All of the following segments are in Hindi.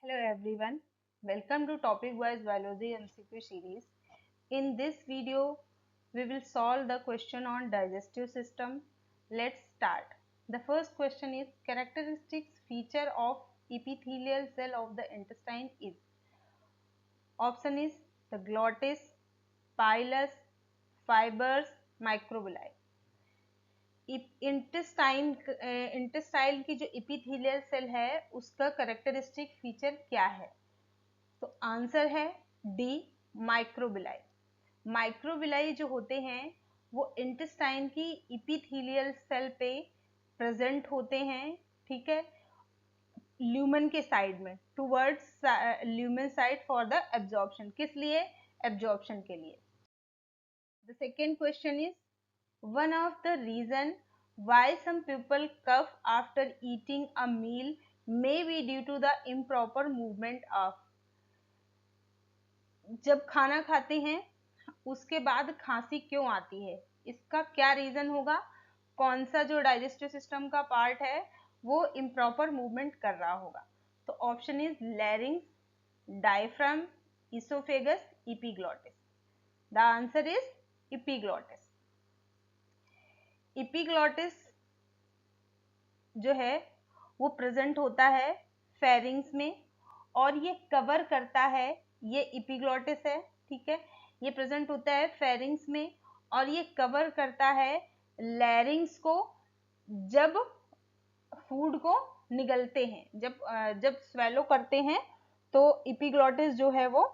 Hello everyone, welcome to Topic Wise Biology MCQ series. In this video, we will solve the question on digestive system. Let's start. The first question is characteristics feature of epithelial cell of the intestine is. Option is the glottis, pilus, fibers, microvilli. Intestine की जो इपिथेलियल सेल है उसका करेक्टरिस्टिक फीचर क्या है? तो आंसर है डी, माइक्रोबिलाई। माइक्रोबिलाई जो होते हैं वो इंटेस्टाइन की इपिथेलियल सेल पे प्रेजेंट होते हैं, ठीक है, ल्यूमन के साइड में, towards lumen side for the absorption. किस लिए? एब्जॉर्प्शन के लिए। The second question is one of the reason why some people cough after eating a meal may be due to the improper movement of. जब खाना खाते हैं उसके बाद खांसी क्यों आती है? इसका क्या रीजन होगा? कौन सा जो डाइजेस्टिव सिस्टम का पार्ट है वो इम्प्रॉपर मूवमेंट कर रहा होगा? तो option is लैरिंग्स, diaphragm, oesophagus, epiglottis. The answer is epiglottis. Epiglottis जो है वो प्रेजेंट होता है फेरिंग्स में और ये कवर करता है, ये इपीग्लॉटिस है, ठीक है, ये प्रेजेंट होता है फेरिंग्स में और ये कवर करता है लैरिंग्स को जब फूड को निगलते हैं, जब स्वेलो करते हैं तो इपीग्लॉटिस जो है वो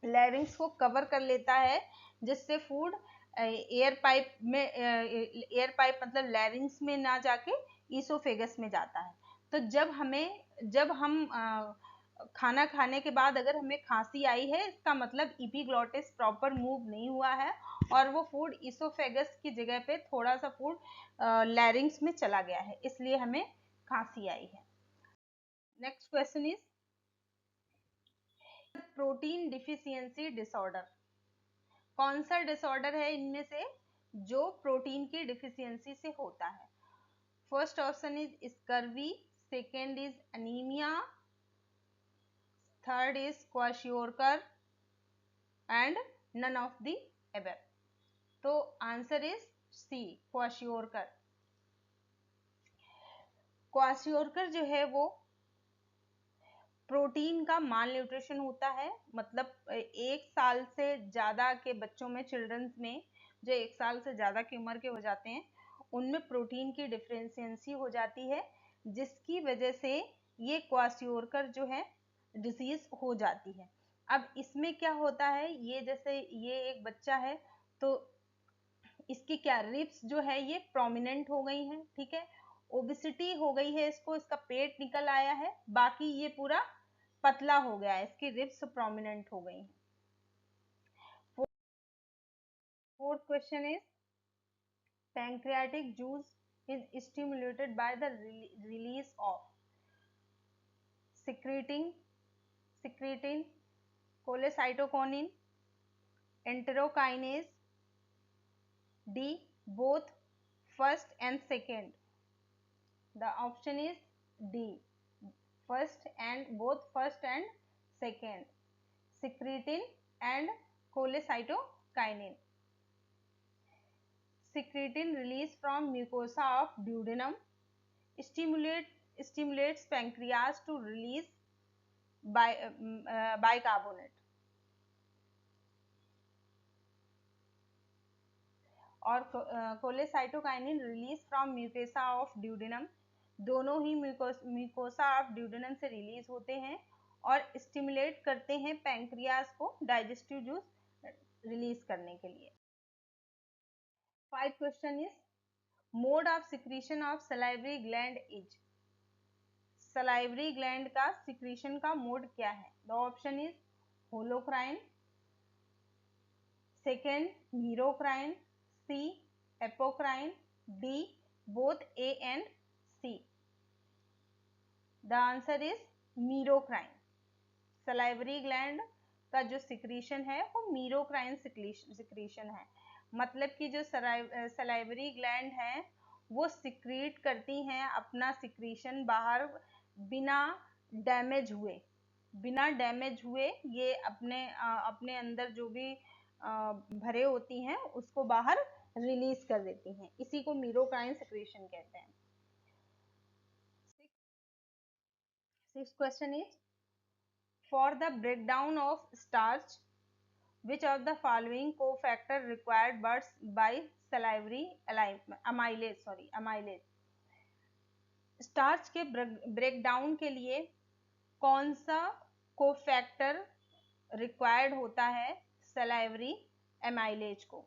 लैरिंग्स को कवर कर लेता है जिससे फूड एयर पाइप मतलब लैरिंग्स में ना जाके ईसोफेगस में जाता है। तो जब हम खाना खाने के बाद अगर हमें खांसी आई है इसका मतलब इपीग्लॉटिस प्रॉपर मूव नहीं हुआ है और वो फूड ईसोफेगस की जगह पे थोड़ा सा फूड लैरिंग्स में चला गया है, इसलिए हमें खांसी आई है। Next question is protein deficiency disorder. कौन सा डिसऑर्डर है इनमें से जो प्रोटीन की डिफिशियंसी से होता है? First option is scurvy, second is anaemia, third is kwashiorkor and none of the above. तो answer is C, kwashiorkor. Kwashiorkor जो है वो प्रोटीन का माल न्यूट्रिशन होता है, मतलब 1 साल से ज्यादा के बच्चों में, चिल्ड्रंस में जो 1 साल से ज्यादा की उम्र के हो जाते हैं उनमें प्रोटीन की डिफिशियंसी हो जाती है जिसकी वजह से ये क्वाशियोरकर जो है डिजीज हो जाती है। अब इसमें क्या होता है, ये जैसे ये एक बच्चा है तो इसकी क्या रिब्स जो है ये प्रोमिनेंट हो गई हैं, ठीक है, ओबेसिटी हो गई है, इसको इसका पेट निकल आया है, बाकी ये पूरा पतला हो गया है, इसकी रिब्स प्रोमिनेंट हो गई हैं। Fourth question is pancreatic juice is stimulated by the release of secretin, cholecytoconin, enterokinase, D, both first and second. The option is D, both first and second, secretin and cholecytokinin. Secretin released from mucosa of duodenum stimulates pancreas to release bicarbonate. और कोलेसाइटोकाइनिन release from mucosa of duodenum, दोनों ही म्यूकोसा ऑफ ड्यूडेनम से रिलीज होते हैं और स्टिमुलेट करते हैं पैंक्रियाज को डाइजेस्टिव जूस रिलीज करने के लिए। 5 question is mode of secretion of salivary gland is. Salivary gland का सिक्रीशन का मोड क्या है? The option is holocrine, second मीरोक्राइन, C, apocrine, D, both A and C. The answer is merocrine. Salivary gland का जो सिक्रीशन है वो मीरोक्राइन सिक्रीशन है, मतलब कि जो सलाइवरी ग्लैंड है वो सिक्रीट करती हैं अपना सिक्रीशन बाहर बिना डैमेज हुए, बिना डैमेज हुए ये अपने अंदर जो भी भरे होती हैं उसको बाहर रिलीज कर देती हैं, इसी को मीरोकाइन सिक्रीशन कहते हैं। Six question is, for the breakdown of starch which of the following cofactor required by salivary amylase? Starch के ब्रेकडाउन के लिए कौन सा कोफैक्टर रिक्वायर्ड होता है सलाइवरी एमाइलेज को?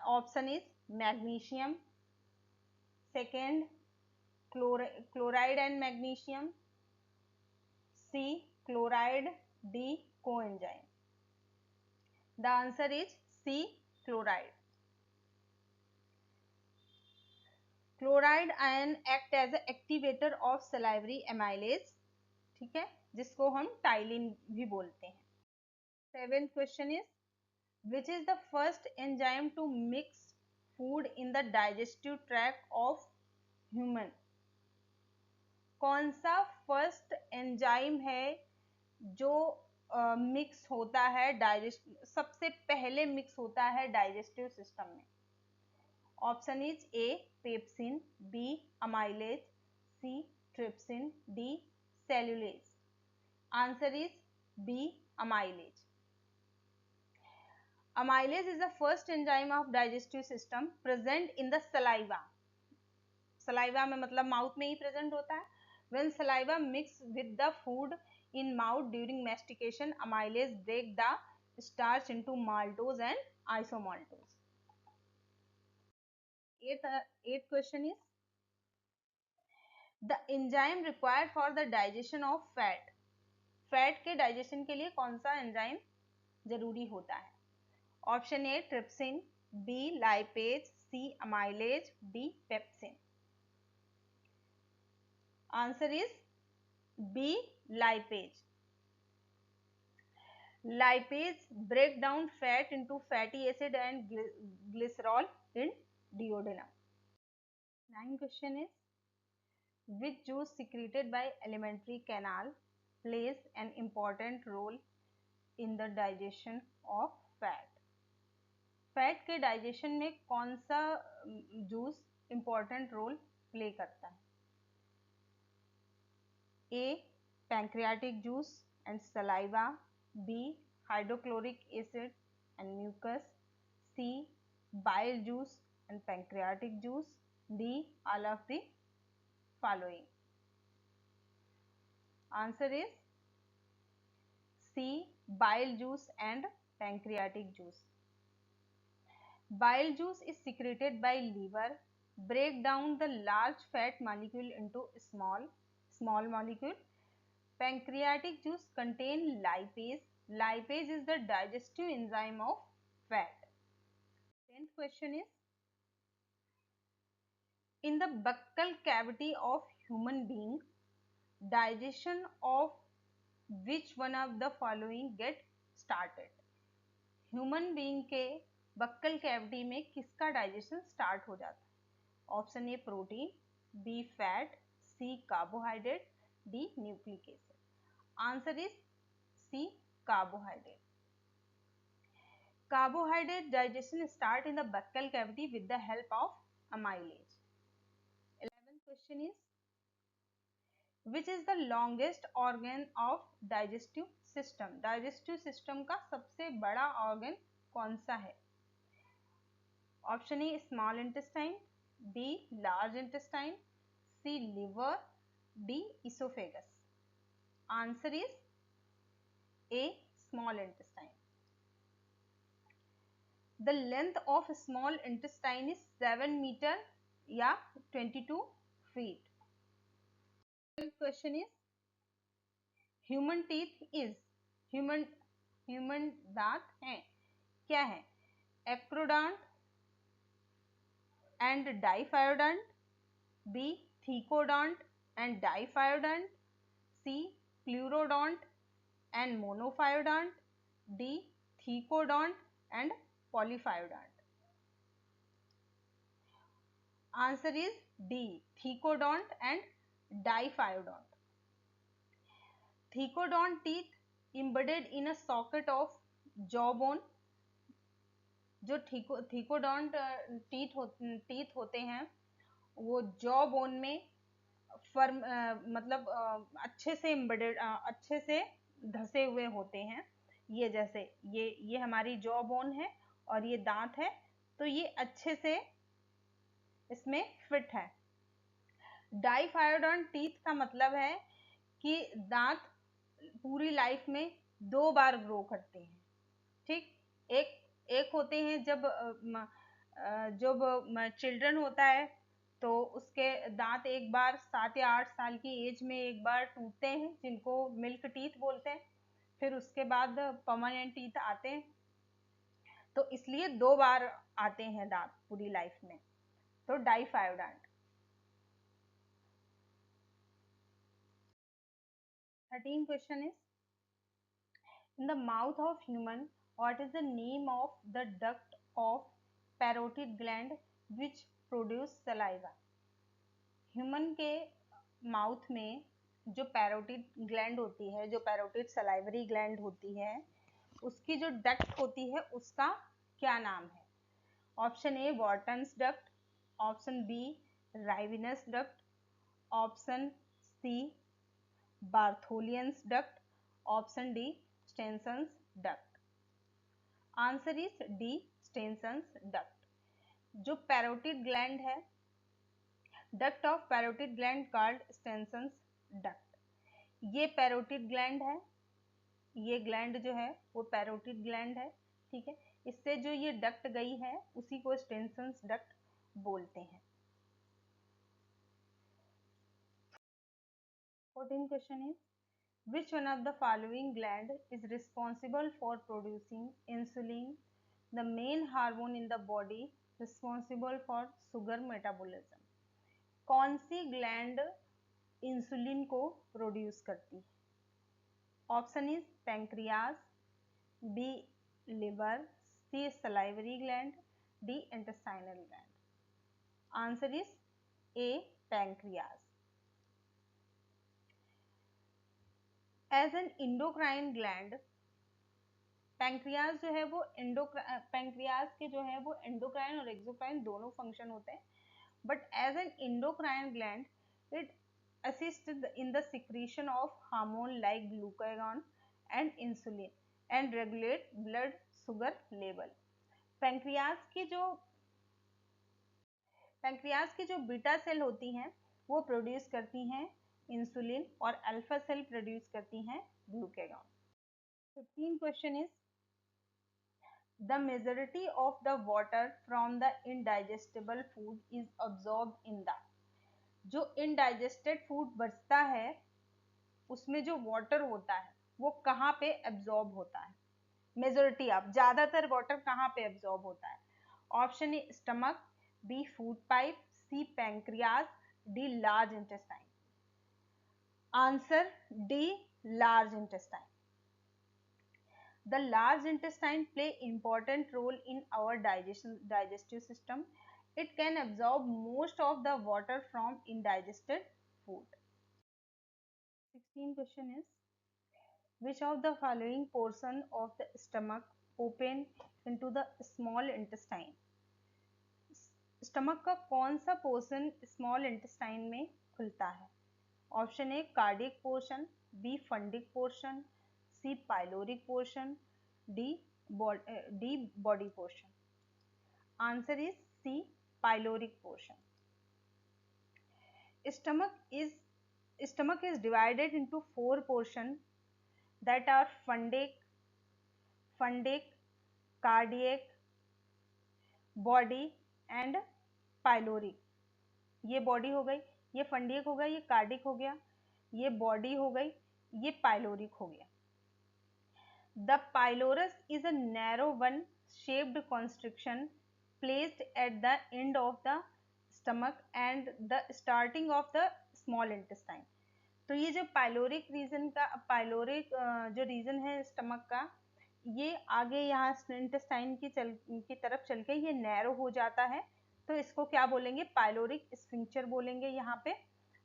Option is magnesium, second chloride and magnesium, C chloride, D coenzyme. The answer is C chloride. Chloride ion act as activator of salivary amylase, ठीक है, जिसको हम टाइलिन भी बोलते हैं। Seventh question is, which is the first enzyme to mix food in the digestive tract of human? कौन सा फर्स्ट एंजाइम है जो मिक्स होता है सबसे पहले मिक्स होता है डाइजेस्टिव सिस्टम में? Option is A pepsin, B amylase, C trypsin, D cellulase. Answer is B amylase. Amylase is the first enzyme of digestive system present in the saliva. Saliva में मतलब माउथ में ही प्रेजेंट होता है। When saliva mix with the food in mouth during mastication, amylase break the starch into maltose and isomaltose. Eighth question is, the enzyme required for the digestion of fat. Fat के डाइजेशन के लिए कौन सा एंजाइम जरूरी होता है? Option A trypsin, B lipase, C amylase, D pepsin. Answer is B lipase. Lipase break down fat into fatty acid and glycerol in duodenum. Nine question is, which juice secreted by alimentary canal plays an important role in the digestion of fat? Fat के डाइजेशन में कौन सा जूस इंपॉर्टेंट रोल प्ले करता है? A pancreatic juice and saliva, B hydrochloric acid and mucus, C bile juice and pancreatic juice, D all of the following. Answer is C bile juice and pancreatic juice. Bile juice is secreted by liver, break down the large fat molecule into small molecule. Pancreatic juice contain lipase. Lipase is the digestive enzyme of fat. 10th question is, in the buccal cavity of human being, digestion of which one of the following get started? Human being के बक्कल कैविटी में किसका डाइजेशन स्टार्ट हो जाता है? Option A protein, B fat, C carbohydrate, D nucleic acid. Answer is C carbohydrate. Carbohydrate digestion start in the buccal cavity with the help of amylase. 11th question is, which is the longest organ of digestive system? Digestive system का सबसे बड़ा organ कौन सा है? Option A small intestine, B large intestine, C liver, D oesophagus. Answer is A small intestine. The length of small intestine is 7 meter या 22 feet. Question is, human teeth is human दांत हैं क्या है? Acrodont and diphyodont, B thecodont and diphyodont, C pleurodont and monophyodont, D thecodont and polyphyodont. Answer is D thecodont and diphyodont. Thecodont teeth embedded in a socket of jawbone. जो थिकोडॉन टीथ होते हैं वो जॉ बोन में फर्म मतलब अच्छे से एम्बेडेड अच्छे से धसे हुए होते हैं। ये जैसे ये हमारी जॉ बोन है और ये दांत है, तो ये अच्छे से इसमें फिट है। डाइफायोडॉन टीथ का मतलब है कि दांत पूरी लाइफ में 2 बार ग्रो करते हैं। ठीक, एक एक होते हैं जब चिल्ड्रन होता है तो उसके दांत एक बार 7 या 8 साल की एज में एक बार टूटते हैं, जिनको मिल्क टीथ बोलते हैं। फिर उसके बाद परमानेंट टीथ आते हैं, तो इसलिए 2 बार आते हैं दांत पूरी लाइफ में। तो डाइफायोडॉन्ट। 13 question is, in the mouth of human, what is the name of the duct of parotid gland which produce saliva? Human के माउथ में जो पैरोटिड ग्लैंड होती है, जो पैरोटिड सलाइवरी ग्लैंड होती है, उसकी जो डक्ट होती है उसका क्या नाम है? Option A Wharton's duct, option B Rivinus duct, option C Bartholin's duct, option D Stensen's duct. Answer is D Stensen's duct. जो पैरोटिड ग्लैंड है, duct of parotid gland called Stensen's duct. ये पैरोटिड ग्लैंड है, ये ग्लैंड जो है वो पैरोटिड ग्लैंड है। ठीक है, इससे जो ये डक्ट गई है उसी को स्टेनसन्स डक्ट बोलते हैं। 14 question is, which one of the following gland is responsible for producing insulin, the main hormone in the body responsible for sugar metabolism? कौन सी ग्लैंड इंसुलिन को प्रोड्यूस करती है? Option is pancreas, B liver, C salivary gland, D intestinal gland. Answer is A pancreas. As an endocrine gland, pancreas जो है वो पैंक्रियाज के जो है वो एंडोक्राइन और एक्सोक्राइन दोनों फंक्शन होते हैं, but as an endocrine gland it assist in the secretion of hormone like glucagon and insulin and regulate blood sugar level. Pancreas की जो बीटा सेल होती हैं वो प्रोड्यूस करती हैं इंसुलिन और अल्फा सेल प्रोड्यूस करती हैं glucagon. 15 question is, the majority of the water from the indigestible food is absorbed in the, जो इनडाइजेस्टेड फूड बचता है उसमें जो वाटर होता है वो कहाँ पे एब्जॉर्ब होता है? मेजोरिटी ऑफ, ज्यादातर वाटर कहाँ पे एब्जॉर्ब होता है? Option A stomach, B food pipe, C pancreas, D large intestine. Answer D large intestine. The large intestine play important role in our digestive system. It can absorb most of the water from indigested food. 16 question is, which of the following portion of the stomach open into the small intestine? Stomach का कौन सा पोर्शन स्मॉल इंटेस्टाइन में खुलता है? Option A cardiac portion, B fundic portion, C pyloric portion, D body portion. Answer is C pyloric portion. Stomach is divided into 4 portions that are fundic, cardiac, body and pyloric. ये बॉडी हो गई, ये फंडिक हो गया, ये कार्डिक हो गया, ये बॉडी हो गई, ये पाइलोरिक हो गया। The pylorus is a narrow one shaped constriction placed at the end of the stomach and the starting of the small intestine. तो ये जो पाइलोरिक जो रीजन है स्टमक का, ये आगे यहाँ इंटेस्टाइन की तरफ चल के ये नैरो हो जाता है, तो इसको क्या बोलेंगे? पाइलोरिक स्फिंक्टर बोलेंगे यहाँ पे।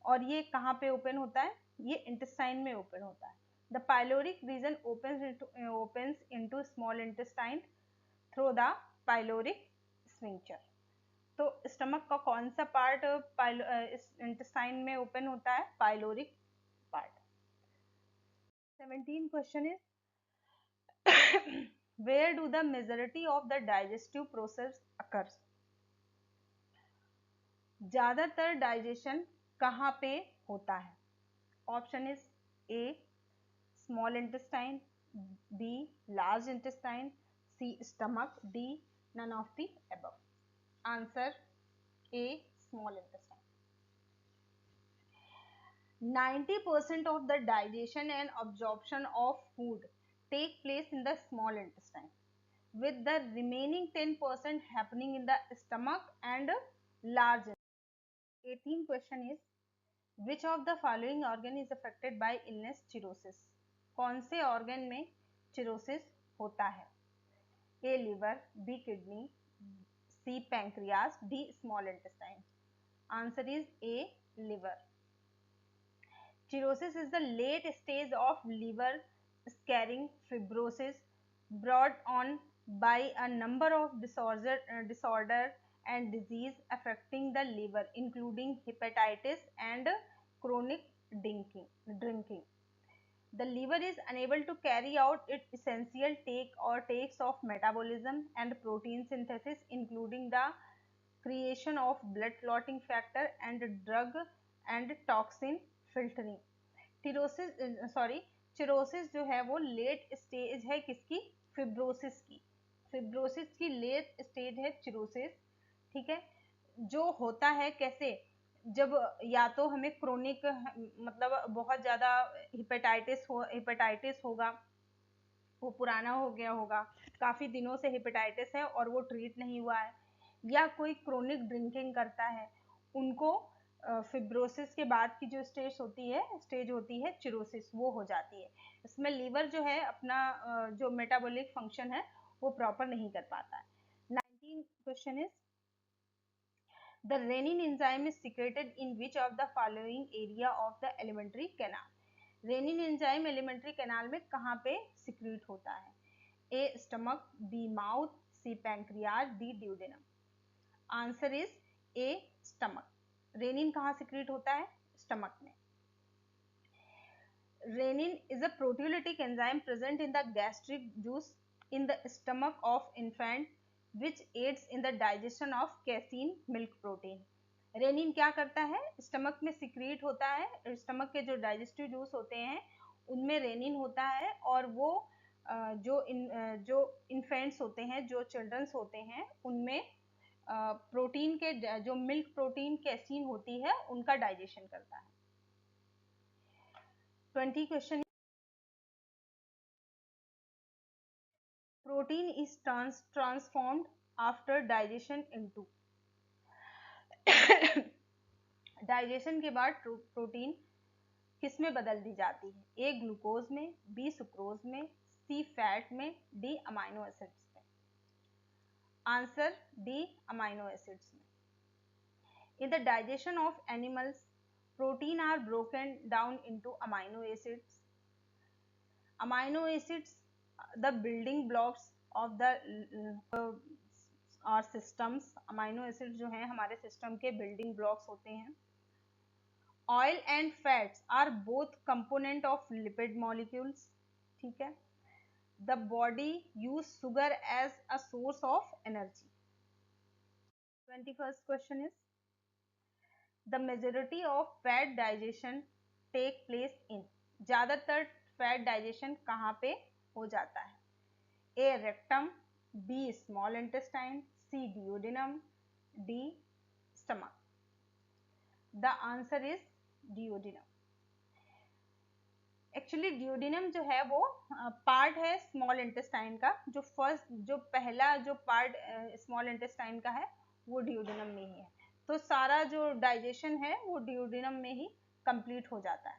और ये कहाँ पे ओपन होता है? ये इंटेस्टाइन में ओपन होता है। The pyloric region opens into small intestine through the pyloric sphincter. तो स्टमक का कौन सा पार्ट इंटेस्टाइन में ओपन होता है? Pyloric part. 17 question is where do the majority of the digestive process occurs? ज्यादातर डाइजेशन कहाँ पे होता है? Option is A small intestine, B large intestine, C stomach, D none of the above. Answer A small intestine. 90% of the digestion and absorption of food take place in the small intestine, with the remaining 10% happening in the stomach and large intestine. 18 question is which of the following organ is affected by illness cirrhosis? कौन से organ में cirrhosis होता है? A liver, B kidney, C pancreas, D small intestine. Answer is A liver. Cirrhosis is the late stage of liver scarring fibrosis brought on by a number of disorder and disease affecting the liver, including hepatitis and chronic drinking. The liver is unable to carry out its essential takes of metabolism and protein synthesis, including the creation of blood clotting factor and drug and toxin filtering. चिरोसिस जो है वो लेट स्टेज है किसकी? फिब्रोसिस की. फिब्रोसिस की लेट स्टेज है चिरोसिस. ठीक है. जो होता है कैसे? जब या तो हमें क्रोनिक मतलब बहुत ज्यादा हेपेटाइटिस होगा, वो पुराना हो गया होगा, काफी दिनों से हेपेटाइटिस है और वो ट्रीट नहीं हुआ है, या कोई क्रोनिक ड्रिंकिंग करता है, उनको फिब्रोसिस के बाद की जो स्टेज होती है चिरोसिस, वो हो जाती है. इसमें लीवर जो है अपना जो मेटाबॉलिक फंक्शन है वो प्रॉपर नहीं कर पाता है. 19 question is the renin enzyme is secreted in which of the following area of the alimentary canal? Renin enzyme alimentary canal में कहाँ पे सिक्रीट होता है? A stomach, B mouth, C pancreas, D duodenum. Answer is A stomach. Renin कहाँ सिक्रीट होता है? स्टमक में. Renin is a proteolytic enzyme present in the gastric juice in the stomach of infant which aids in the digestion of casein milk protein. Rennin क्या करता है? स्टमक में सिक्रीट होता है. स्टमक के जो डाइजेस्टिव जूस होते हैं उनमें रेनिन होता है, और वो जो इन्फेंट्स होते हैं, जो चिल्ड्रंस होते हैं, उनमें प्रोटीन के जो मिल्क प्रोटीन कैसीन होती है उनका डाइजेशन करता है. 20 question. Protein is transformed after digestion into. Digestion के बाद प्रोटीन किस में बदल दी जाती है? ए ग्लूकोज में, बी सुक्रोज में, सी फैट में, डी अमाइनो एसिड्स में. आंसर डी अमाइनो एसिड्स में. In the digestion of animals, protein are broken down into amino acids. Amino acids, the building blocks of the our systems. Amino acids जो हैं हमारे सिस्टम के building blocks होते हैं. Oil and fats are both component of lipid molecules. ठीक है. The body use sugar as a source of energy. 21st question is the majority of fat digestion take place in. ज्यादातर फैट डाइजेशन कहाँ पे हो जाता है? A rectum, B small intestine, C duodenum, D stomach. The answer is duodenum. Actually duodenum जो है वो पार्ट है स्मॉल इंटेस्टाइन का. जो पहला जो पार्ट स्मॉल इंटेस्टाइन का है वो डियोडिनम में ही है. तो सारा जो डाइजेशन है वो डियोडिनम में ही कंप्लीट हो जाता है.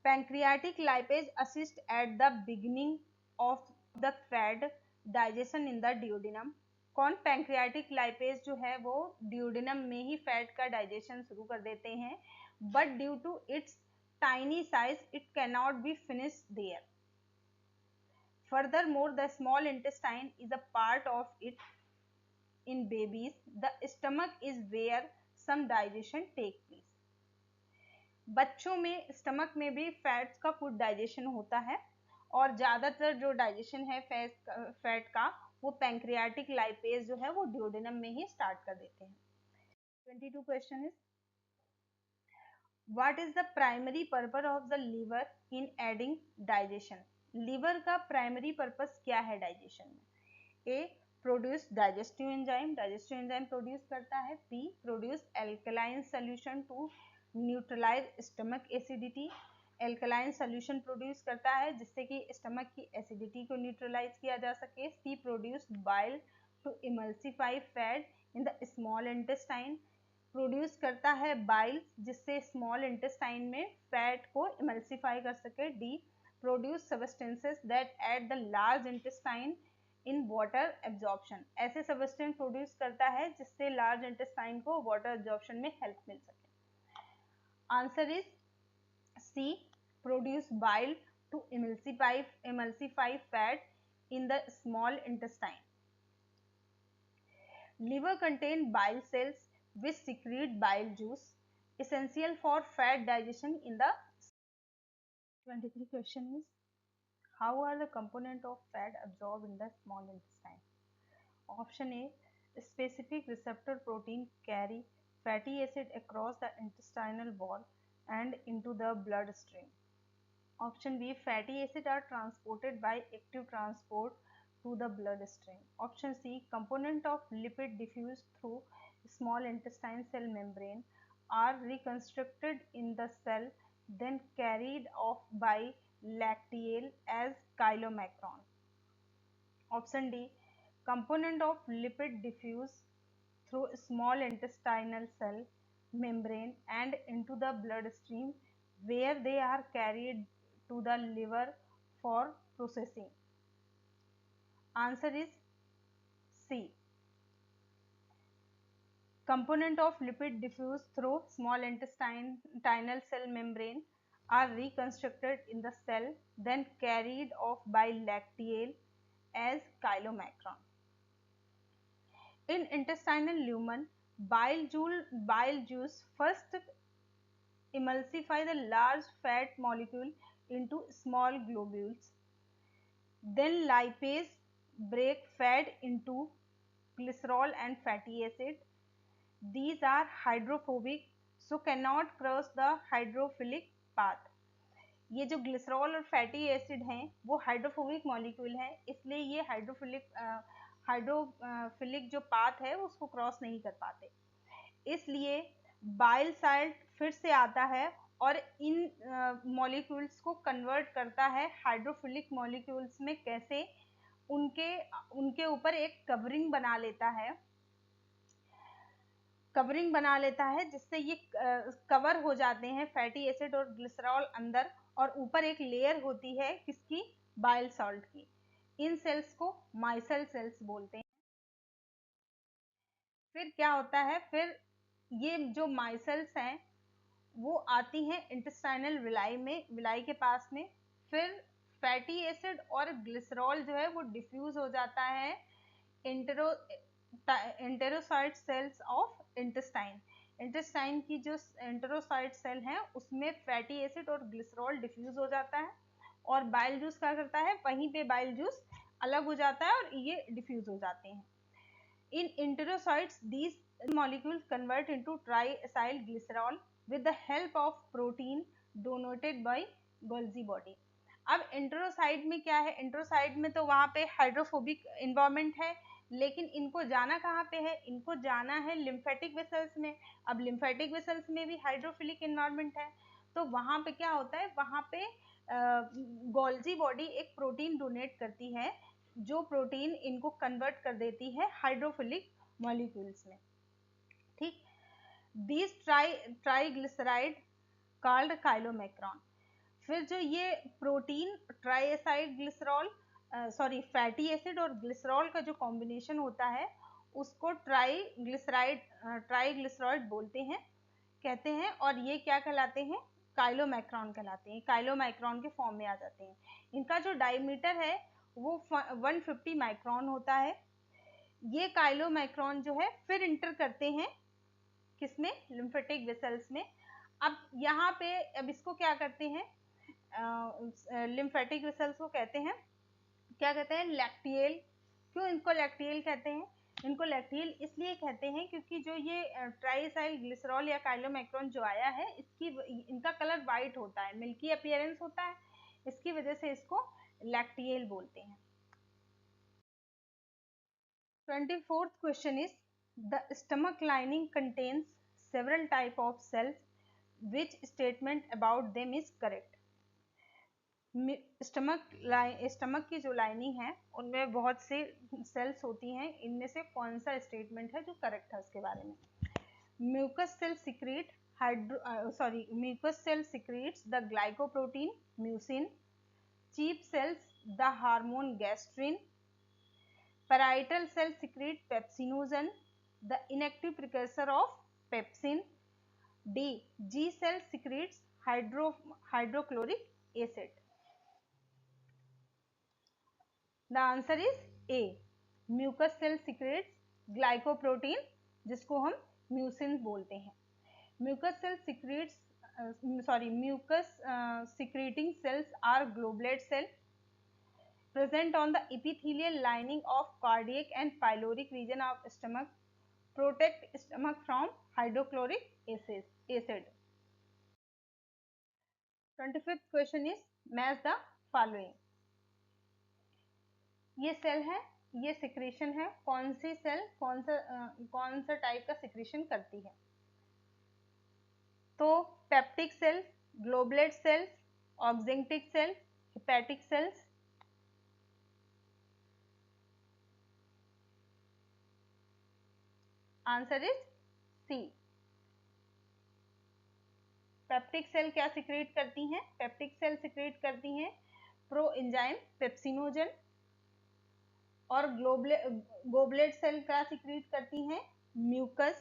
Pancreatic lipase assist at the beginning of the fat digestion in the duodenum. कौन? पैंक्रियाटिक लाइपेज जो है वो डियोडिनम में ही फैट का डाइजेशन शुरू कर देते हैं, but due to its tiny size, it cannot be finished there. Furthermore, the small intestine is a part of it. In babies, the stomach is where some digestion take place. बच्चों में स्टमक में भी फैट्स का कुछ डाइजेशन होता है और ज्यादातर जो डाइजेशन है फैट का वो पैंक्रियाटिक लाइपेज जो है वो ड्यूडेनम में ही स्टार्ट कर देते हैं। 22 question is what is the primary purpose of the liver in aiding digestion. Liver का प्राइमरी पर्पस क्या है डाइजेशन में। A produce digestive enzyme produce करता है। B produce alkaline solution to neutralise stomach acidity, alkaline solution produce करता है जिससे कि स्टमक की एसिडिटी को न्यूट्रलाइज किया जा सके। C produce bile to emulsify fat in the small intestine, produce करता है बाइल जिससे स्मॉल इंटेस्टाइन में फैट को इमल्सिफाई कर सके। D produce substances that at the large intestine in water absorption, ऐसे सब्सटेंस प्रोड्यूस करता है जिससे लार्ज इंटेस्टाइन को वाटर एब्जॉर्प्शन में हेल्प मिल सके। Answer is C produce bile to emulsify fat in the small intestine. Liver contain bile cells which secrete bile juice essential for fat digestion in the 23 question is how are the component of fat absorbed in the small intestine. Option A specific receptor protein carry fatty acid across the intestinal wall and into the bloodstream. Option B fatty acid are transported by active transport to the bloodstream. Option C component of lipid diffuse through small intestine cell membrane are reconstructed in the cell then carried off by lacteal as chylomicron. Option D component of lipid diffuse through small intestinal cell membrane and into the bloodstream where they are carried to the liver for processing. Answer is C. Component of lipid diffuse through small intestinal cell membrane are reconstructed in the cell then carried off by lacteal as chylomicron. In intestinal lumen, bile juice first emulsify the large fat molecule into small globules. Then lipase break fat into glycerol and fatty acid. These are hydrophobic so cannot cross the hydrophilic path. ये जो ग्लिसरॉल और फैटी एसिड हैं वो हाइड्रोफोबिक मॉलिक्यूल हैं इसलिए ये हाइड्रोफिलिक जो पाथ है उसको क्रॉस नहीं कर पाते। इसलिए बाइल साल्ट फिर से आता है और इन मॉलिक्यूल्स को कन्वर्ट करता है हाइड्रोफिलिक मॉलिक्यूल्स में। कैसे? उनके ऊपर एक कवरिंग बना लेता है जिससे ये कवर हो जाते हैं फैटी एसिड और ग्लिसरॉल अंदर और ऊपर एक लेयर होती है किसकी? बाइल सॉल्ट की। इन सेल्स को माइसेल सेल्स बोलते हैं। फिर क्या होता है? फिर ये जो माइसेल्स हैं वो आती हैं इंटेस्टाइनल विलाई के पास में। फिर फैटी एसिड और ग्लिसरॉल जो है वो डिफ्यूज हो जाता है एंटेरोसाइट सेल्स ऑफ इंटेस्टाइन की जो एंटेरोसाइट सेल है उसमें फैटी एसिड और ग्लिसरॉल डिफ्यूज हो जाता है और बाइल जूस क्या करता है? वहीं पे बाइल जूस अलग हो जाता है और ये डिफ्यूज हो जाते हैं। इन enterocytes these molecules convert into triacyl glycerol with the help of protein donated by Golgi body. अब एंटेरोसाइट में क्या है? एंटेरोसाइट में तो वहां पे हाइड्रोफोबिक एनवायरनमेंट है लेकिन इनको जाना कहाँ पे है? इनको जाना है लिम्फेटिक वेसल्स में। अब लिम्फेटिक वेसल्स में भी हाइड्रोफिलिक एनवायरनमेंट है तो वहां पे क्या होता है? वहां पे गोल्जी बॉडी एक प्रोटीन डोनेट करती है जो प्रोटीन इनको कन्वर्ट कर देती है हाइड्रोफिलिक मॉलिक्यूल्स में। ठीक, दीज ट्राइग्लिसराइड कॉल्ड काइलोमैक्रॉन। फिर जो ये प्रोटीन ट्राइएसाइड ग्लिसरॉल फैटी एसिड और ग्लिसरॉल का जो कॉम्बिनेशन होता है उसको ट्राइग्लिसराइड बोलते हैं कहते हैं और ये क्या कहलाते हैं? काइलोमाइक्रोन कहलाते हैं, काइलोमाइक्रोन के फॉर्म में आ जाते हैं। इनका जो डायमीटर है वो 150 माइक्रोन होता है। ये काइलोमाइक्रोन जो है फिर इंटर करते हैं किसमें, लिम्फेटिक वेसल्स में। अब यहाँ पे अब इसको क्या करते हैं, लिम्फेटिक वेसल्स को कहते हैं, क्या कहते हैं, लैक्टियल। क्यों इनको लैक्टियल कहते हैं, इनको लैक्टियल इसलिए कहते हैं क्योंकि जो ये ट्राइसाइल ग्लिसरॉल या काइलोमाइक्रोन जो आया है इसकी इनका कलर वाइट होता है, मिल्की अपीयरेंस होता है, इसकी वजह से इसको लैक्टियल बोलते हैं। 24th question is, the stomach lining contains several type of cells. Which statement about them is correct? Stomach की जो लाइनिंग है उनमें बहुत से सेल्स होती हैं, इनमें से कौन सा स्टेटमेंट है जो करेक्ट है उसके बारे में। Mucus cell secrete mucus cell secretes the glycoprotein mucin. Chief cells the hormone gastrin. Parietal cell secrete pepsinogen the inactive precursor of pepsin. D, G cell secretes hydrochloric acid. The answer is A. Mucus cell secretes glycoprotein, जिसको हम म्यूसिन बोलते हैं। Mucus cell secretes mucus secreting cells are globulate cell present on the epithelial lining of cardiac and pyloric region of stomach, protect stomach from hydrochloric acid. 25th question is, match the following. ये सेल है, ये सिक्रीशन है, कौन सी सेल कौन सा टाइप का सिक्रीशन करती है, तो peptic cell, goblet cells, oxyntic cell, hepatic cells. Answer is C. Peptic cell क्या सिक्रेट करती हैं, पेप्टिक सेल सिक्रेट करती हैं प्रो एंजाइम पेप्सिनोजन, और ग्लोबुलेट सेल क्या सिक्रेट करती हैं, म्यूकस।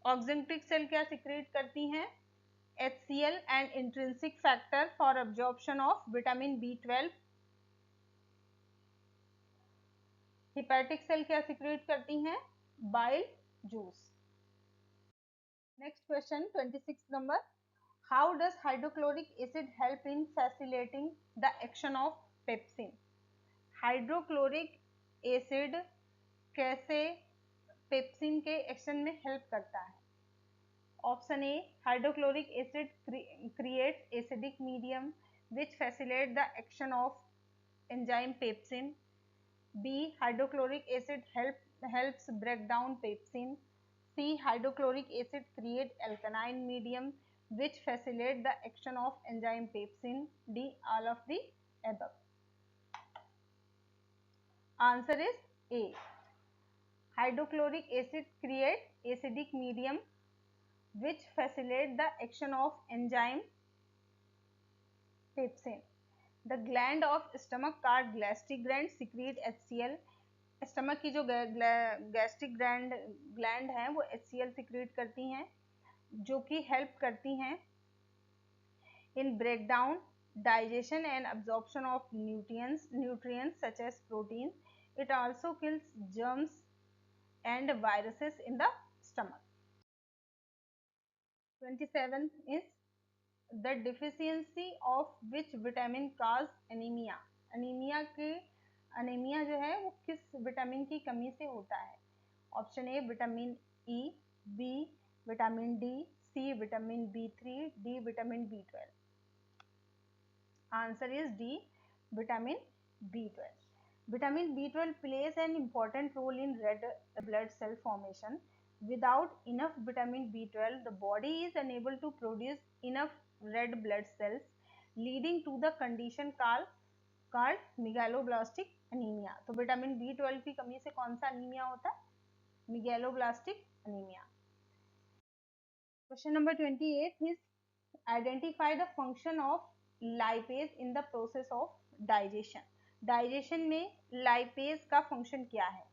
ऑक्जेंटिक सेल क्या सिक्रेट करती हैं, HCl and intrinsic factor for absorption of vitamin B12। Hepatic cell क्या सिक्रेट करती हैं, bile juice. Next question 26 number, how does hydrochloric acid help in facilitating the action of pepsin. Hydrochloric acid कैसे पेप्सिन के एक्शन में हेल्प करता है। Option A, hydrochloric acid creates acidic medium which facilitate the action of enzyme pepsin. B, hydrochloric acid helps break down pepsin. C, hydrochloric acid create alkaline medium which facilitate the action of enzyme pepsin. D, all of the above. Answer is A. Hydrochloric acid create acidic medium which facilitate the action of enzyme pepsin. The gland of stomach called gastric gland secrete HCl. Stomach की जो गैस्ट्रिक ग्लैंड है वो HCl सिक्रीट करती हैं, जो कि हेल्प करती हैं in break down, digestion and absorption of nutrients such as proteins. It also kills germs and viruses in the stomach. 27 is, the deficiency of which vitamin cause anemia. Anaemia जो है वो किस विटामिन की कमी से होता है। Option A, vitamin E. B, vitamin D. C, vitamin B3। D, vitamin B12। Answer is D, vitamin B12. Vitamin B12 plays an important role in red blood cell formation. Without enough vitamin B12, the body is unable to produce enough red blood cells, leading to the condition called megaloblastic anemia. तो विटामिन B12 की कमी से कौन सा अनीमिया होता है, megaloblastic anemia. Question number 28 is, identify the function of lipase in the process of digestion. Digestion में लाइपेज का फंक्शन क्या है।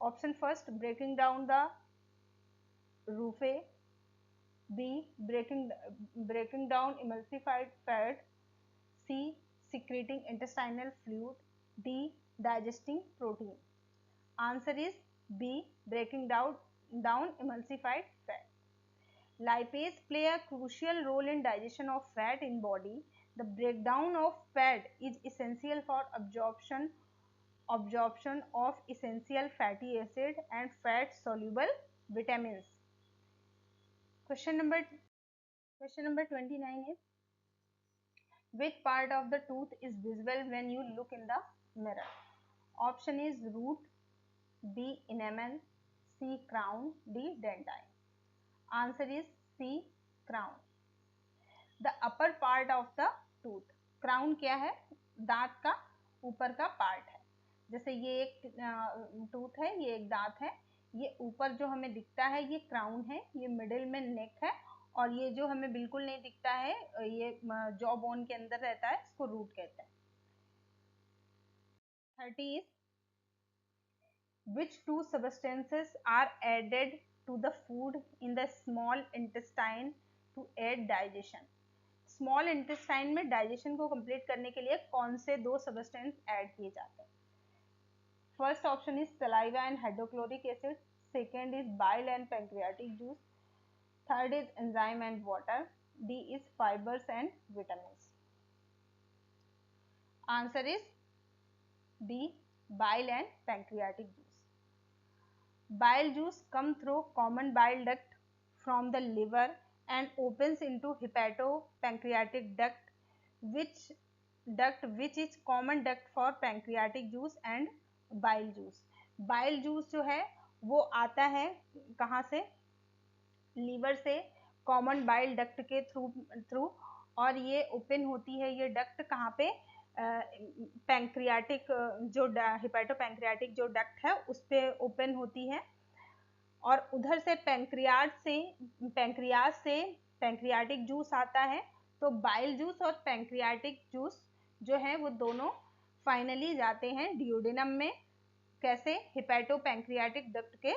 Option first, breaking down the roughage. B. Breaking down emulsified fat. C. Secreting intestinal fluid. D. Digesting protein. Answer is B. Breaking down emulsified fat. Lipase play a crucial role in digestion of fat in body. The breakdown of fat is essential for absorption of essential fatty acid and fat soluble vitamins. Question number 29 is, which part of the tooth is visible when you look in the mirror? Option is root, B. enamel, C. crown, D. dentine. Answer is C. crown. The upper part of the tooth. crown क्या है? दांत का ऊपर का पार्ट है. जैसे ये एक टूथ है, ये एक दांत है, ये ऊपर जो हमें दिखता है ये क्राउन है, ये मिडिल में नेक है, और ये जो हमें बिल्कुल नहीं दिखता है ये जॉ बोन के अंदर रहता है, इसको रूट कहते हैं. 30 is, which two substances are added to the food in the small intestine to aid digestion? Small intestine में डाइजेशन को कंप्लीट करने के लिए कौन से दो सबस्टेंस ऐड किए जाते हैं? First option is saliva and hydrochloric acid, second is bile and pancreatic juice, third is enzyme and water, D is fibres and vitamin. Answer is B, bile and pancreatic juice. Bile juice come through common bile duct from the liver and opens into hepatopancreatic duct, which is common duct for pancreatic juice and bile juice. Bile juice जो है वो आता है कहाँ से? लीवर से, कॉमन बाइल डक्ट के थ्रू, और ये ओपन होती है ये डक्ट कहाँ पे? पैंक्रियाटिक जो हिपैटोपैंक्रियाटिक जो डक्ट है उस पे ओपन होती है, और उधर से पैंक्रियाज से पैंक्रियाटिक जूस आता है. तो बाइल जूस और पैंक्रियाटिक जूस जो है वो दोनों फाइनली जाते हैं डियोडेनम में. कैसे? हिपैटोपैंक्रियाटिक डक्ट के